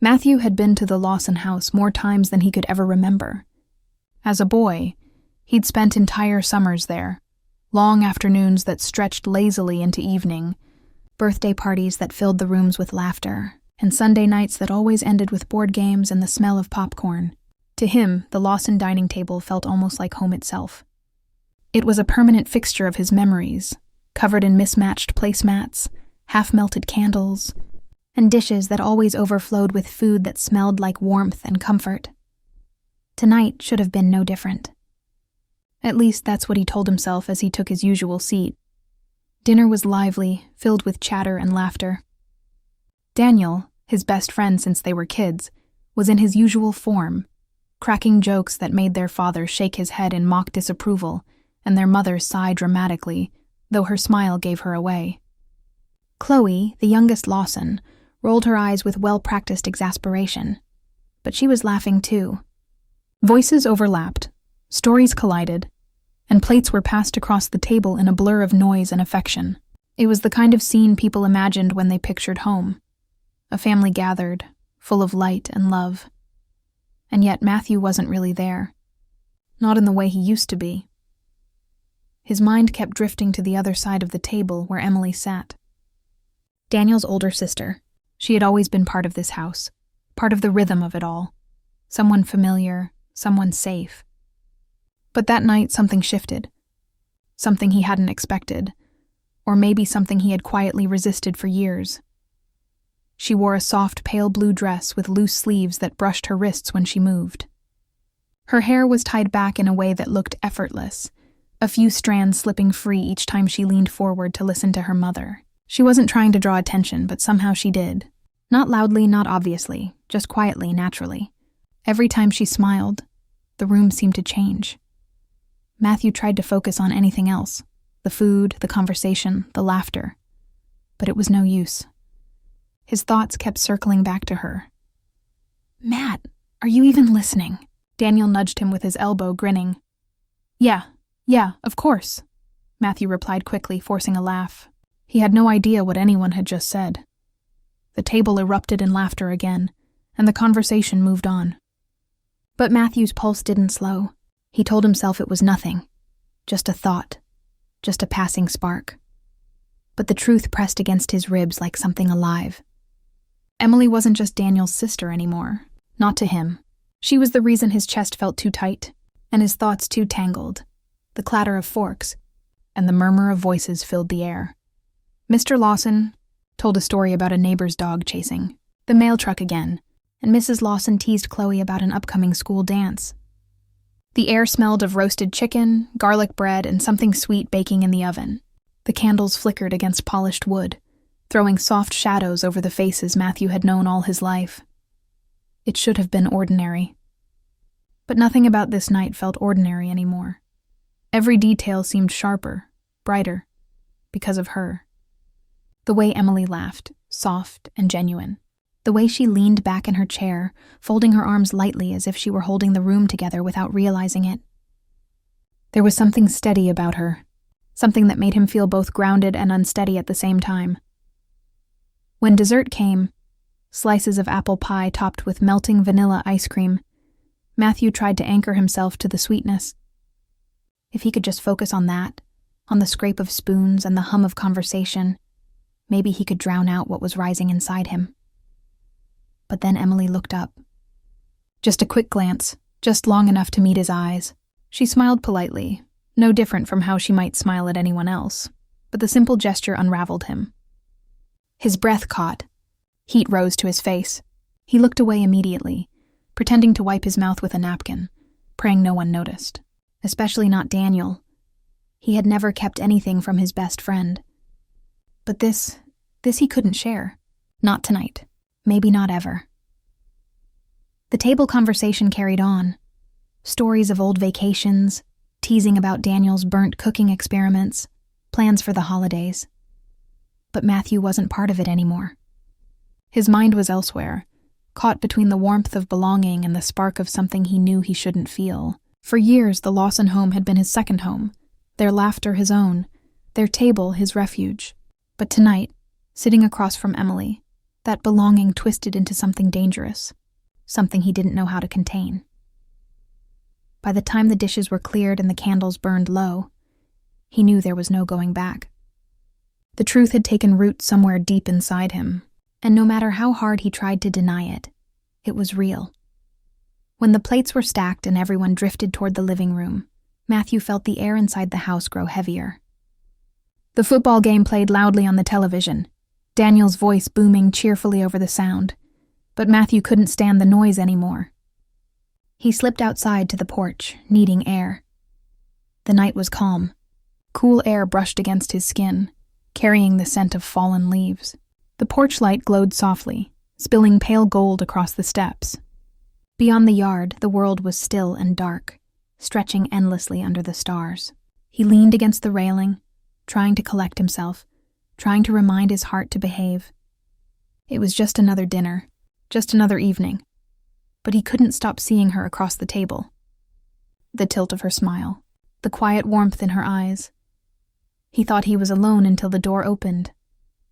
Matthew had been to the Lawson house more times than he could ever remember. As a boy, he'd spent entire summers there, long afternoons that stretched lazily into evening, birthday parties that filled the rooms with laughter, and Sunday nights that always ended with board games and the smell of popcorn. To him, the Lawson dining table felt almost like home itself. It was a permanent fixture of his memories, covered in mismatched placemats, half-melted candles, and dishes that always overflowed with food that smelled like warmth and comfort. Tonight should have been no different. At least that's what he told himself as he took his usual seat. Dinner was lively, filled with chatter and laughter. Daniel, his best friend since they were kids, was in his usual form, cracking jokes that made their father shake his head in mock disapproval and their mother sigh dramatically, though her smile gave her away. Chloe, the youngest Lawson, rolled her eyes with well-practiced exasperation, but she was laughing too. Voices overlapped, stories collided, and plates were passed across the table in a blur of noise and affection. It was the kind of scene people imagined when they pictured home. A family gathered, full of light and love. And yet Matthew wasn't really there. Not in the way he used to be. His mind kept drifting to the other side of the table where Emily sat. Daniel's older sister. She had always been part of this house, part of the rhythm of it all. Someone familiar, someone safe. But that night something shifted. Something he hadn't expected, or maybe something he had quietly resisted for years. She wore a soft pale blue dress with loose sleeves that brushed her wrists when she moved. Her hair was tied back in a way that looked effortless, a few strands slipping free each time she leaned forward to listen to her mother. She wasn't trying to draw attention, but somehow she did. Not loudly, not obviously, just quietly, naturally. Every time she smiled, the room seemed to change. Matthew tried to focus on anything else, the food, the conversation, the laughter. But it was no use. His thoughts kept circling back to her. "Matt, are you even listening?" Daniel nudged him with his elbow, grinning. Yeah, of course," Matthew replied quickly, forcing a laugh. He had no idea what anyone had just said. The table erupted in laughter again, and the conversation moved on. But Matthew's pulse didn't slow. He told himself it was nothing, just a thought, just a passing spark. But the truth pressed against his ribs like something alive. Emily wasn't just Daniel's sister anymore, not to him. She was the reason his chest felt too tight, and his thoughts too tangled. The clatter of forks, and the murmur of voices filled the air. Mr. Lawson told a story about a neighbor's dog chasing the mail truck again, and Mrs. Lawson teased Chloe about an upcoming school dance. The air smelled of roasted chicken, garlic bread, and something sweet baking in the oven. The candles flickered against polished wood, throwing soft shadows over the faces Matthew had known all his life. It should have been ordinary. But nothing about this night felt ordinary anymore. Every detail seemed sharper, brighter, because of her. The way Emily laughed, soft and genuine. The way she leaned back in her chair, folding her arms lightly as if she were holding the room together without realizing it. There was something steady about her, something that made him feel both grounded and unsteady at the same time. When dessert came, slices of apple pie topped with melting vanilla ice cream, Matthew tried to anchor himself to the sweetness. If he could just focus on that, on the scrape of spoons and the hum of conversation, maybe he could drown out what was rising inside him. But then Emily looked up. Just a quick glance, just long enough to meet his eyes. She smiled politely, no different from how she might smile at anyone else, but the simple gesture unraveled him. His breath caught. Heat rose to his face. He looked away immediately, pretending to wipe his mouth with a napkin, praying no one noticed. Especially not Daniel. He had never kept anything from his best friend. But this he couldn't share. Not tonight. Maybe not ever. The table conversation carried on. Stories of old vacations, teasing about Daniel's burnt cooking experiments, plans for the holidays. But Matthew wasn't part of it anymore. His mind was elsewhere, caught between the warmth of belonging and the spark of something he knew he shouldn't feel. For years, the Lawson home had been his second home, their laughter his own, their table his refuge. But tonight, sitting across from Emily, That belonging twisted into something dangerous, something he didn't know how to contain. By the time the dishes were cleared and the candles burned low, he knew there was no going back. The truth had taken root somewhere deep inside him, and no matter how hard he tried to deny it, it was real. When the plates were stacked and everyone drifted toward the living room, Matthew felt the air inside the house grow heavier. The football game played loudly on the television, Daniel's voice booming cheerfully over the sound, but Matthew couldn't stand the noise anymore. He slipped outside to the porch, needing air. The night was calm. Cool air brushed against his skin, carrying the scent of fallen leaves. The porch light glowed softly, spilling pale gold across the steps. Beyond the yard, the world was still and dark, stretching endlessly under the stars. He leaned against the railing, trying to collect himself, trying to remind his heart to behave. It was just another dinner, just another evening, but he couldn't stop seeing her across the table. The tilt of her smile, the quiet warmth in her eyes. He thought he was alone until the door opened.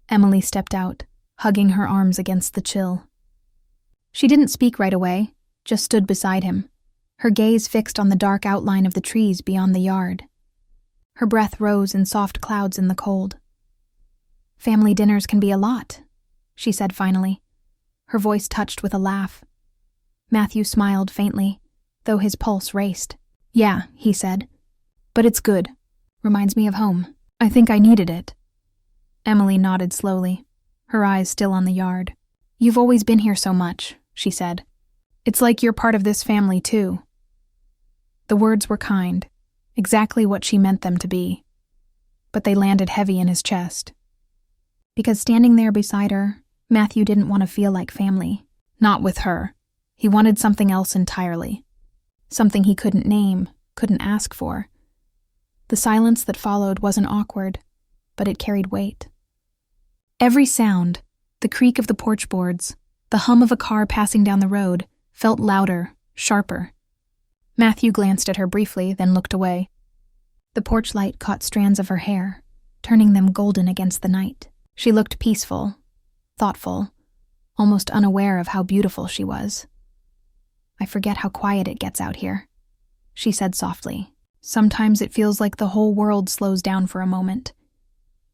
Emily stepped out, hugging her arms against the chill. She didn't speak right away, just stood beside him, her gaze fixed on the dark outline of the trees beyond the yard. Her breath rose in soft clouds in the cold. "Family dinners can be a lot," she said finally, her voice touched with a laugh. Matthew smiled faintly, though his pulse raced. "Yeah," he said, "but it's good. Reminds me of home. I think I needed it." Emily nodded slowly, her eyes still on the yard. "You've always been here so much," she said. "It's like you're part of this family, too." The words were kind, exactly what she meant them to be, but they landed heavy in his chest. Because standing there beside her, Matthew didn't want to feel like family. Not with her. He wanted something else entirely. Something he couldn't name, couldn't ask for. The silence that followed wasn't awkward, but it carried weight. Every sound, the creak of the porch boards, the hum of a car passing down the road, felt louder, sharper. Matthew glanced at her briefly, then looked away. The porch light caught strands of her hair, turning them golden against the night. She looked peaceful, thoughtful, almost unaware of how beautiful she was. "I forget how quiet it gets out here," she said softly. "Sometimes it feels like the whole world slows down for a moment."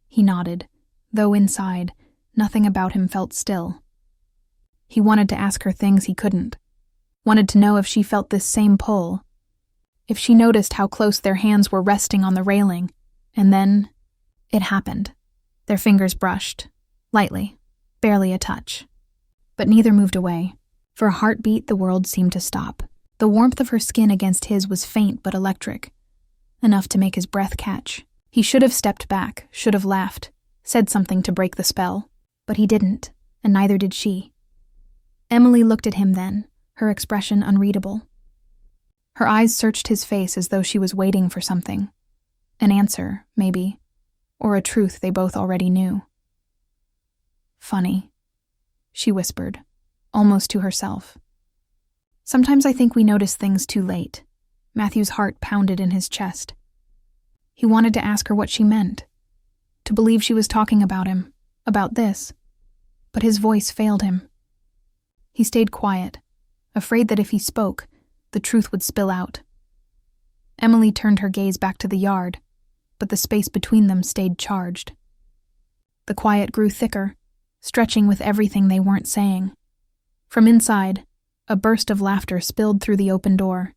He nodded, though inside, nothing about him felt still. He wanted to ask her things he couldn't. Wanted to know if she felt this same pull, if she noticed how close their hands were resting on the railing, and then it happened. Their fingers brushed, lightly, barely a touch. But neither moved away. For a heartbeat, the world seemed to stop. The warmth of her skin against his was faint but electric, enough to make his breath catch. He should have stepped back, should have laughed, said something to break the spell, but he didn't, and neither did she. Emily looked at him then, her expression unreadable. Her eyes searched his face as though she was waiting for something. An answer, maybe, or a truth they both already knew. "Funny," she whispered, almost to herself. Sometimes I think we notice things too late. Matthew's heart pounded in his chest. He wanted to ask her what she meant, to believe she was talking about him, about this, but his voice failed him. He stayed quiet, afraid that if he spoke, the truth would spill out. Emily turned her gaze back to the yard, but the space between them stayed charged. The quiet grew thicker, stretching with everything they weren't saying. From inside, a burst of laughter spilled through the open door.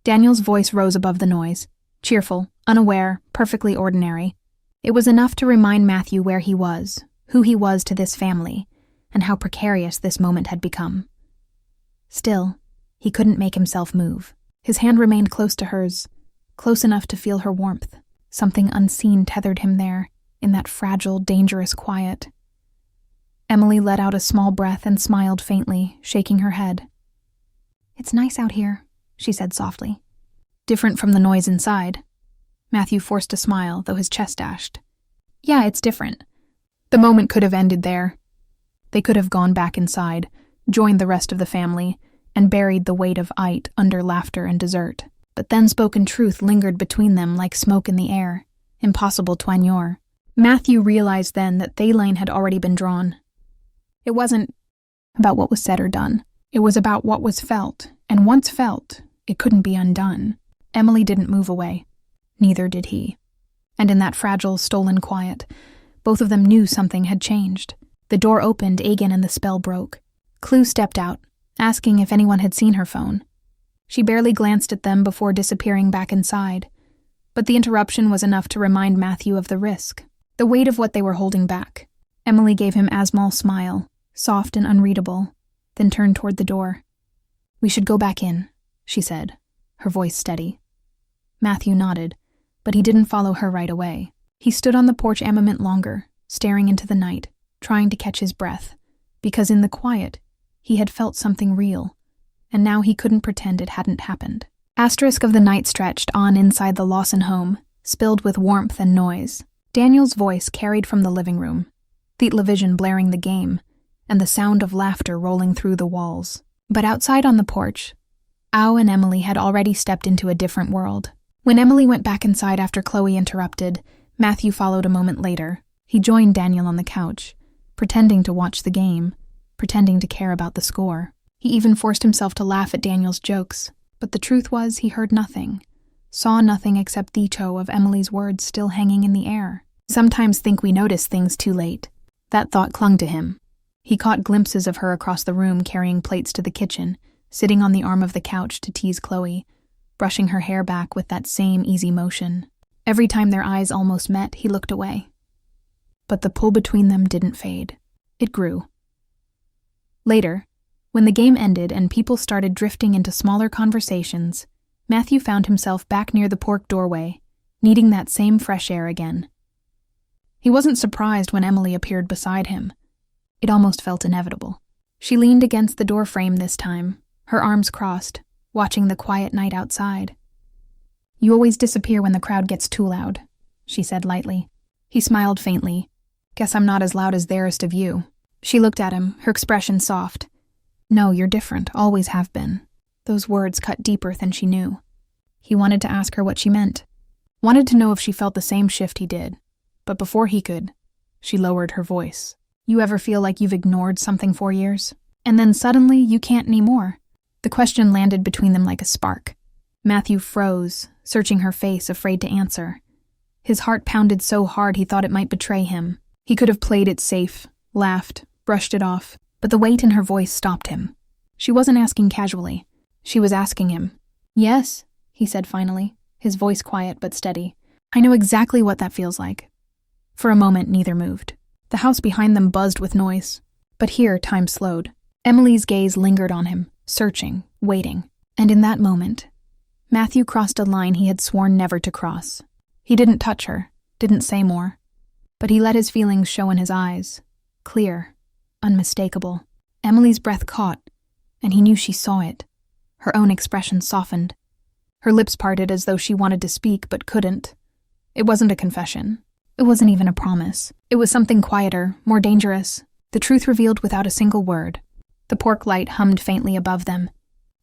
Daniel's voice rose above the noise, cheerful, unaware, perfectly ordinary. It was enough to remind Matthew where he was, who he was to this family, and how precarious this moment had become. Still, he couldn't make himself move. His hand remained close to hers, close enough to feel her warmth. Something unseen tethered him there, in that fragile, dangerous quiet. Emily let out a small breath and smiled faintly, shaking her head. "It's nice out here," she said softly. "Different from the noise inside." Matthew forced a smile, though his chest dashed. "Yeah, it's different." The moment could have ended there. They could have gone back inside, joined the rest of the family, and buried the weight of it under laughter and dessert. But then spoken truth lingered between them like smoke in the air, impossible to ignore. Matthew realized then that Thaylane had already been drawn. It wasn't about what was said or done. It was about what was felt, and once felt, it couldn't be undone. Emily didn't move away. Neither did he. And in that fragile, stolen quiet, both of them knew something had changed. The door opened again and the spell broke. Clue stepped out, asking if anyone had seen her phone. She barely glanced at them before disappearing back inside. But the interruption was enough to remind Matthew of the risk, the weight of what they were holding back. Emily gave him Asmal's smile, soft and unreadable, then turned toward the door. "We should go back in," she said, her voice steady. Matthew nodded, but he didn't follow her right away. He stood on the porch a moment longer, staring into the night, trying to catch his breath, because in the quiet, he had felt something real, and now he couldn't pretend it hadn't happened. Asterisk of the night stretched on inside the Lawson home, spilled with warmth and noise. Daniel's voice carried from the living room, the television blaring the game, and the sound of laughter rolling through the walls. But outside on the porch, Au and Emily had already stepped into a different world. When Emily went back inside after Chloe interrupted, Matthew followed a moment later. He joined Daniel on the couch, pretending to watch the game, pretending to care about the score. He even forced himself to laugh at Daniel's jokes, but the truth was he heard nothing, saw nothing except the echo of Emily's words still hanging in the air. Sometimes think we notice things too late. That thought clung to him. He caught glimpses of her across the room carrying plates to the kitchen, sitting on the arm of the couch to tease Chloe, brushing her hair back with that same easy motion. Every time their eyes almost met, he looked away. But the pull between them didn't fade. It grew. Later, when the game ended and people started drifting into smaller conversations, Matthew found himself back near the porch doorway, needing that same fresh air again. He wasn't surprised when Emily appeared beside him. It almost felt inevitable. She leaned against the door frame this time, her arms crossed, watching the quiet night outside. "You always disappear when the crowd gets too loud," she said lightly. He smiled faintly. "Guess I'm not as loud as the rest of you." She looked at him, her expression soft. "No, you're different, always have been." Those words cut deeper than she knew. He wanted to ask her what she meant. Wanted to know if she felt the same shift he did. But before he could, she lowered her voice. "You ever feel like you've ignored something for years? And then suddenly you can't anymore?" The question landed between them like a spark. Matthew froze, searching her face, afraid to answer. His heart pounded so hard he thought it might betray him. He could have played it safe, laughed, brushed it off, but the weight in her voice stopped him. She wasn't asking casually. She was asking him. "Yes," he said finally, his voice quiet but steady. "I know exactly what that feels like." For a moment, neither moved. The house behind them buzzed with noise. But here, time slowed. Emily's gaze lingered on him, searching, waiting. And in that moment, Matthew crossed a line he had sworn never to cross. He didn't touch her, didn't say more. But he let his feelings show in his eyes. Clear, unmistakable. Emily's breath caught, and he knew she saw it. Her own expression softened. Her lips parted as though she wanted to speak but couldn't. It wasn't a confession. It wasn't even a promise. It was something quieter, more dangerous. The truth revealed without a single word. The porch light hummed faintly above them.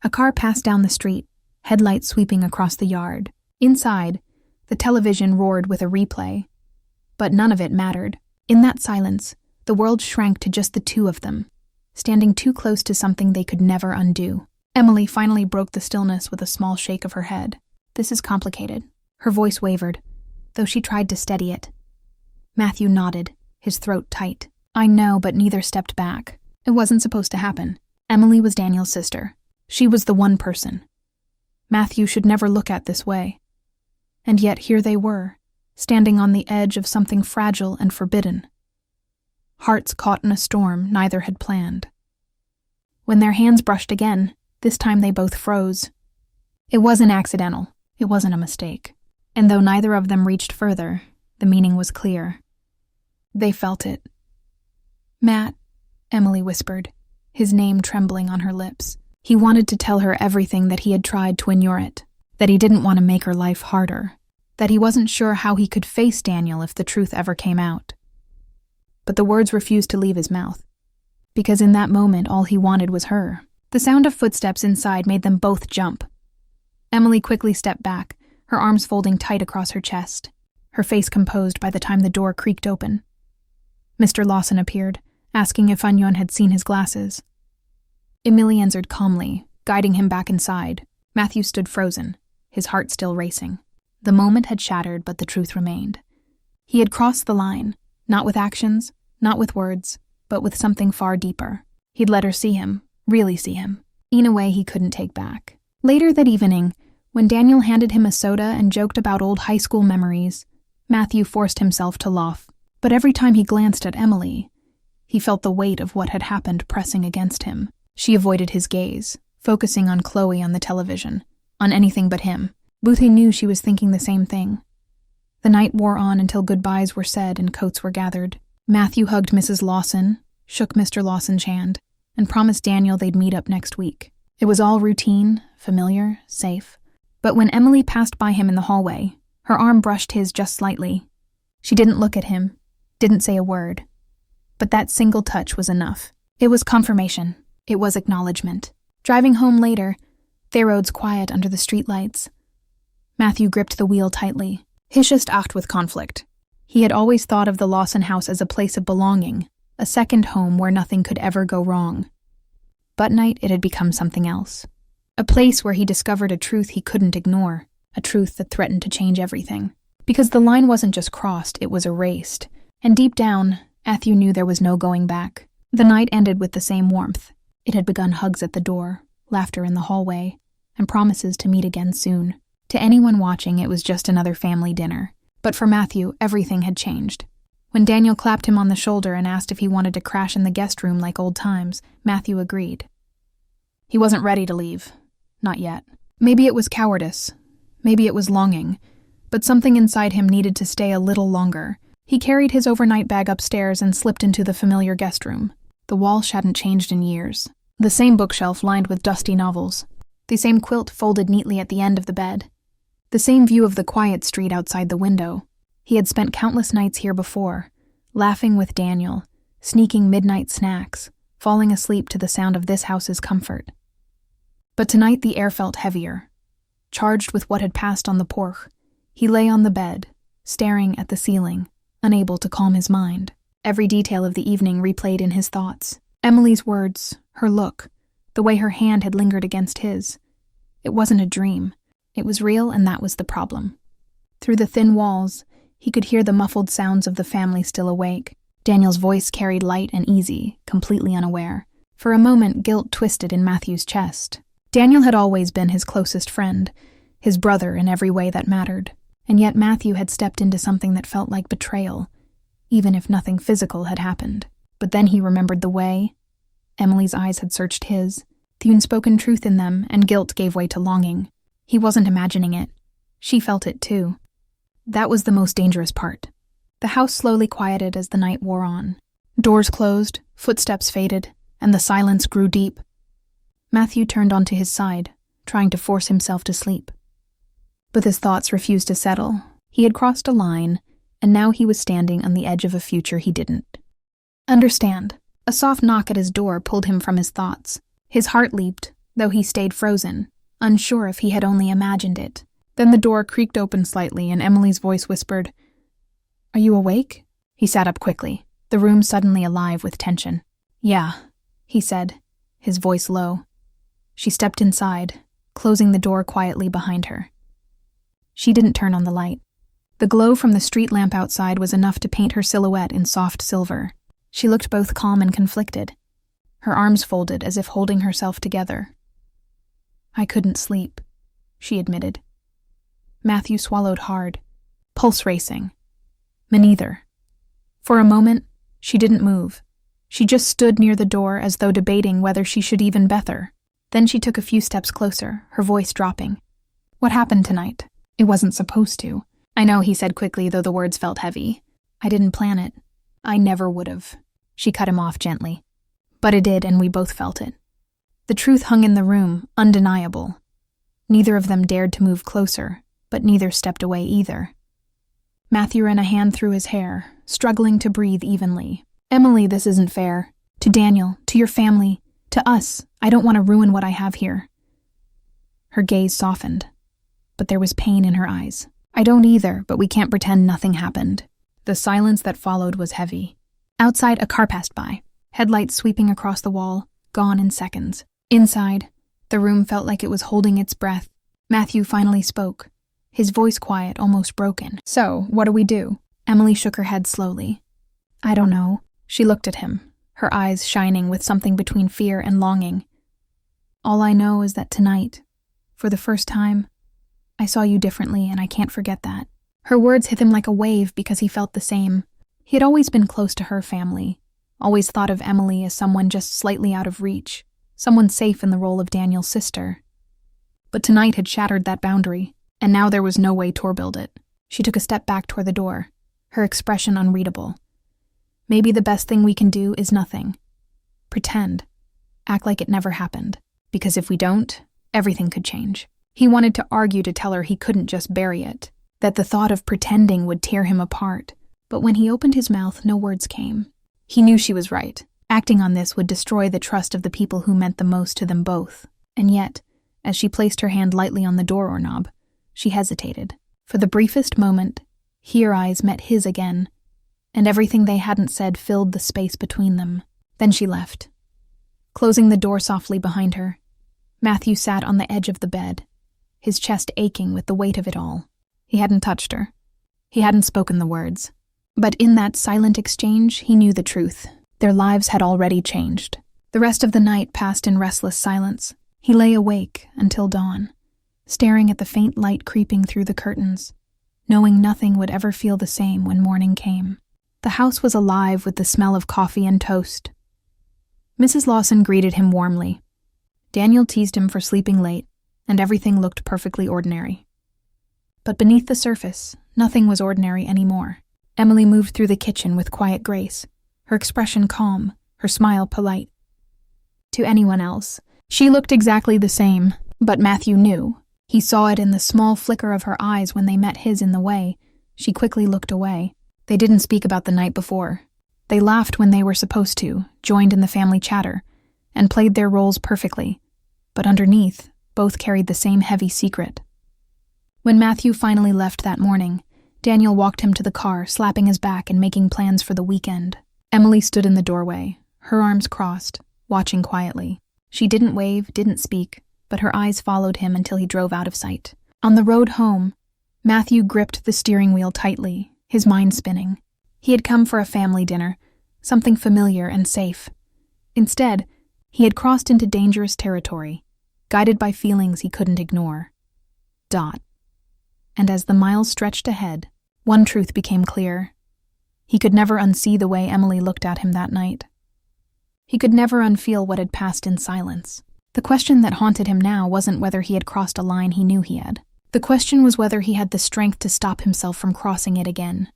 A car passed down the street, headlights sweeping across the yard. Inside, the television roared with a replay. But none of it mattered. In that silence, the world shrank to just the two of them, standing too close to something they could never undo. Emily finally broke the stillness with a small shake of her head. "This is complicated." Her voice wavered, though she tried to steady it. Matthew nodded, his throat tight. "I know, but neither stepped back. It wasn't supposed to happen. Emily was Daniel's sister. She was the one person Matthew should never look at this way. And yet here they were, standing on the edge of something fragile and forbidden. Hearts caught in a storm neither had planned. When their hands brushed again, this time they both froze. It wasn't accidental. It wasn't a mistake. And though neither of them reached further, the meaning was clear. They felt it. "Matt," Emily whispered, his name trembling on her lips. He wanted to tell her everything that he had tried to ignore it, that he didn't want to make her life harder, that he wasn't sure how he could face Daniel if the truth ever came out. But the words refused to leave his mouth, because in that moment all he wanted was her. The sound of footsteps inside made them both jump. Emily quickly stepped back, her arms folding tight across her chest, her face composed by the time the door creaked open. Mr. Lawson appeared, asking if Onion had seen his glasses. Emily answered calmly, guiding him back inside. Matthew stood frozen, his heart still racing. The moment had shattered, but the truth remained. He had crossed the line, not with actions, not with words, but with something far deeper. He'd let her see him, really see him, in a way he couldn't take back. Later that evening, when Daniel handed him a soda and joked about old high school memories, Matthew forced himself to laugh. But every time he glanced at Emily, he felt the weight of what had happened pressing against him. She avoided his gaze, focusing on Chloe on the television, on anything but him. Boothie knew she was thinking the same thing. The night wore on until goodbyes were said and coats were gathered. Matthew hugged Mrs. Lawson, shook Mr. Lawson's hand, and promised Daniel they'd meet up next week. It was all routine, familiar, safe. But when Emily passed by him in the hallway, her arm brushed his just slightly. She didn't look at him, didn't say a word. But that single touch was enough. It was confirmation. It was acknowledgement. Driving home later, their roads quiet under the streetlights. Matthew gripped the wheel tightly. Hischest acht with conflict. He had always thought of the Lawson house as a place of belonging, a second home where nothing could ever go wrong. But night it had become something else. A place where he discovered a truth he couldn't ignore, a truth that threatened to change everything. Because the line wasn't just crossed, it was erased. And deep down, Matthew knew there was no going back. The night ended with the same warmth. It had begun hugs at the door, laughter in the hallway, and promises to meet again soon. To anyone watching, it was just another family dinner. But for Matthew, everything had changed. When Daniel clapped him on the shoulder and asked if he wanted to crash in the guest room like old times, Matthew agreed. He wasn't ready to leave. Not yet. Maybe it was cowardice. Maybe it was longing. But something inside him needed to stay a little longer. He carried his overnight bag upstairs and slipped into the familiar guest room. The walls hadn't changed in years. The same bookshelf lined with dusty novels. The same quilt folded neatly at the end of the bed. The same view of the quiet street outside the window. He had spent countless nights here before, laughing with Daniel, sneaking midnight snacks, falling asleep to the sound of this house's comfort. But tonight the air felt heavier. Charged with what had passed on the porch, he lay on the bed, staring at the ceiling, unable to calm his mind. Every detail of the evening replayed in his thoughts. Emily's words, her look, the way her hand had lingered against his. It wasn't a dream. It was real, and that was the problem. Through the thin walls, he could hear the muffled sounds of the family still awake. Daniel's voice carried light and easy, completely unaware. For a moment, guilt twisted in Matthew's chest. Daniel had always been his closest friend, his brother in every way that mattered. And yet Matthew had stepped into something that felt like betrayal, even if nothing physical had happened. But then he remembered the way. Emily's eyes had searched his, the unspoken truth in them, and guilt gave way to longing. He wasn't imagining it. She felt it too. That was the most dangerous part. The house slowly quieted as the night wore on. Doors closed, footsteps faded, and the silence grew deep. Matthew turned onto his side, trying to force himself to sleep. But his thoughts refused to settle. He had crossed a line, and now he was standing on the edge of a future he didn't understand. A soft knock at his door pulled him from his thoughts. His heart leaped, though he stayed frozen, unsure if he had only imagined it. Then the door creaked open slightly, and Emily's voice whispered, "Are you awake?" He sat up quickly, the room suddenly alive with tension. "Yeah," he said, his voice low. She stepped inside, closing the door quietly behind her. She didn't turn on the light. The glow from the street lamp outside was enough to paint her silhouette in soft silver. She looked both calm and conflicted, her arms folded as if holding herself together. "I couldn't sleep," she admitted. Matthew swallowed hard, pulse racing. Me neither. For a moment, she didn't move. She just stood near the door as though debating whether she should even bether. Then she took a few steps closer, her voice dropping. "What happened tonight? It wasn't supposed to." "I know," he said quickly, though the words felt heavy. "I didn't plan it. I never would have." She cut him off gently. "But it did, and we both felt it." The truth hung in the room, undeniable. Neither of them dared to move closer, but neither stepped away either. Matthew ran a hand through his hair, struggling to breathe evenly. "Emily, this isn't fair. To Daniel, to your family, to us. I don't want to ruin what I have here." Her gaze softened, but there was pain in her eyes. "I don't either, but we can't pretend nothing happened." The silence that followed was heavy. Outside, a car passed by, headlights sweeping across the wall, gone in seconds. Inside, the room felt like it was holding its breath. Matthew finally spoke, his voice quiet, almost broken. "So, what do we do?" Emily shook her head slowly. "I don't know." She looked at him, her eyes shining with something between fear and longing. "All I know is that tonight, for the first time, I saw you differently, and I can't forget that." Her words hit him like a wave because he felt the same. He had always been close to her family, always thought of Emily as someone just slightly out of reach, someone safe in the role of Daniel's sister. But tonight had shattered that boundary, and now there was no way to rebuild it. She took a step back toward the door, her expression unreadable. "Maybe the best thing we can do is nothing. Pretend. Act like it never happened. Because if we don't, everything could change." He wanted to argue to tell her he couldn't just bury it, that the thought of pretending would tear him apart. But when he opened his mouth, no words came. He knew she was right. Acting on this would destroy the trust of the people who meant the most to them both. And yet, as she placed her hand lightly on the doorknob, she hesitated. For the briefest moment, her eyes met his again, and everything they hadn't said filled the space between them. Then she left. Closing the door softly behind her, Matthew sat on the edge of the bed, his chest aching with the weight of it all. He hadn't touched her. He hadn't spoken the words. But in that silent exchange, he knew the truth. Their lives had already changed. The rest of the night passed in restless silence. He lay awake until dawn, staring at the faint light creeping through the curtains, knowing nothing would ever feel the same when morning came. The house was alive with the smell of coffee and toast. Mrs. Lawson greeted him warmly. Daniel teased him for sleeping late, and everything looked perfectly ordinary. But beneath the surface, nothing was ordinary anymore. Emily moved through the kitchen with quiet grace, her expression calm, her smile polite. To anyone else, she looked exactly the same, but Matthew knew. He saw it in the small flicker of her eyes when they met his in the way. She quickly looked away. They didn't speak about the night before. They laughed when they were supposed to, joined in the family chatter, and played their roles perfectly. But underneath, both carried the same heavy secret. When Matthew finally left that morning, Daniel walked him to the car, slapping his back and making plans for the weekend. Emily stood in the doorway, her arms crossed, watching quietly. She didn't wave, didn't speak, but her eyes followed him until he drove out of sight. On the road home, Matthew gripped the steering wheel tightly, his mind spinning. He had come for a family dinner, something familiar and safe. Instead, he had crossed into dangerous territory, guided by feelings he couldn't ignore. And as the miles stretched ahead, one truth became clear. He could never unsee the way Emily looked at him that night. He could never unfeel what had passed in silence. The question that haunted him now wasn't whether he had crossed a line he knew he had. The question was whether he had the strength to stop himself from crossing it again.